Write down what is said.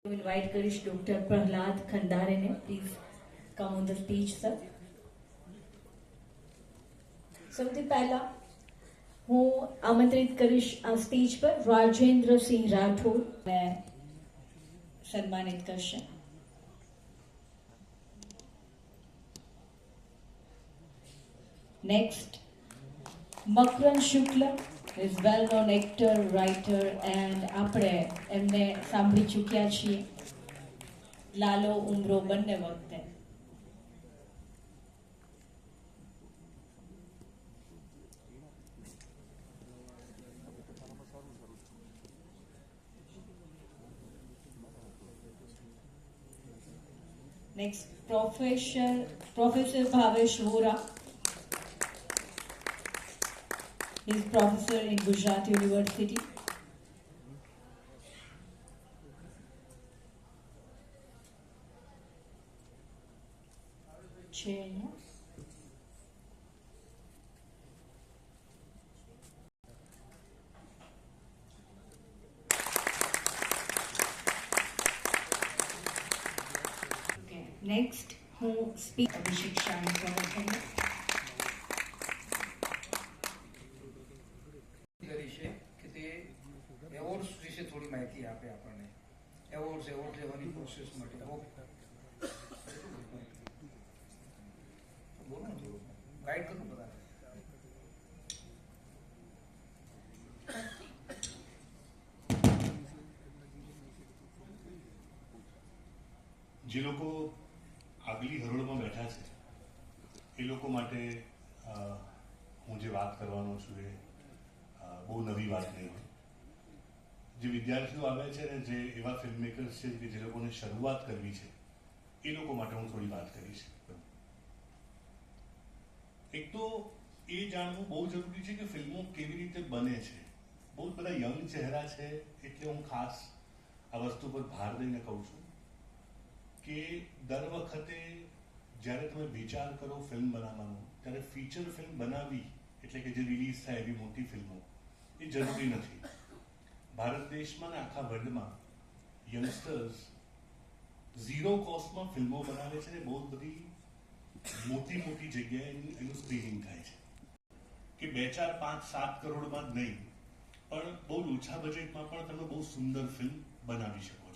Invite કરીશ doctor Prahlad ખંડારેને. Please come on the speech sir. સૌથી પહેલા હું આમંત્રિત કરીશ આ સ્પીચ પર રાજેન્દ્રસિંહ રાઠોડ સન્માનિત કરશે. Next Makarand Shukla is well-known actor, writer and આપણે એમને સાંભળી ચૂક્યા છીએ લાલો ઉમરો બંને વખતે. Next professor Bhavesh Vora. He is professor in Gujarat University. Chair. Okay. Next, who speak Abhishek Shah from awards વિશે થોડી માહિતી આપે આપણને. એવોર્ડ લેવાની પ્રોસેસ માટે બોલો ને, થોડું ગાઈડ કરું બધા. જે લોકો આગલી હરોળમાં બેઠા છે એ લોકો માટે હું જે વાત કરવાનો છું એ બહુ નવી વાત નહીં હોય. જે વિદ્યાર્થીઓ આવે છે ને, જે એવા ફિલ્મ મેકર્સ છે કે જે લોકોને શરૂઆત કરવી છે, એ લોકો માટે હું થોડી વાત કરીશ. એક તો એ જાણવું બહુ જરૂરી છે કે ફિલ્મો કેવી રીતે બને છે. બહુ બધા યંગ ચહેરા છે એટલે હું ખાસ આ વસ્તુ પર ભાર દઈને કહું છું કે દર વખતે જ્યારે તમે વિચાર કરો ફિલ્મ બનાવવાનો, ત્યારે ફીચર ફિલ્મ બનાવવી એટલે કે જે રિલીઝ થાય એવી મોટી ફિલ્મો એ જરૂરી નથી. ભારત દેશમાં ને આખા વર્લ્ડમાં યંગસ્ટર્સ ઝીરો કોસ્ટમાં ફિલ્મો બનાવે છે ને બહુ બધી મોટી મોટી જગ્યાએ એનું સ્ક્રીનિંગ થાય છે કે 2, 4, 5, 7 કરોડમાં જ નહીં પણ બહુ ઓછા બજેટમાં પણ તમે બહુ સુંદર ફિલ્મ બનાવી શકો.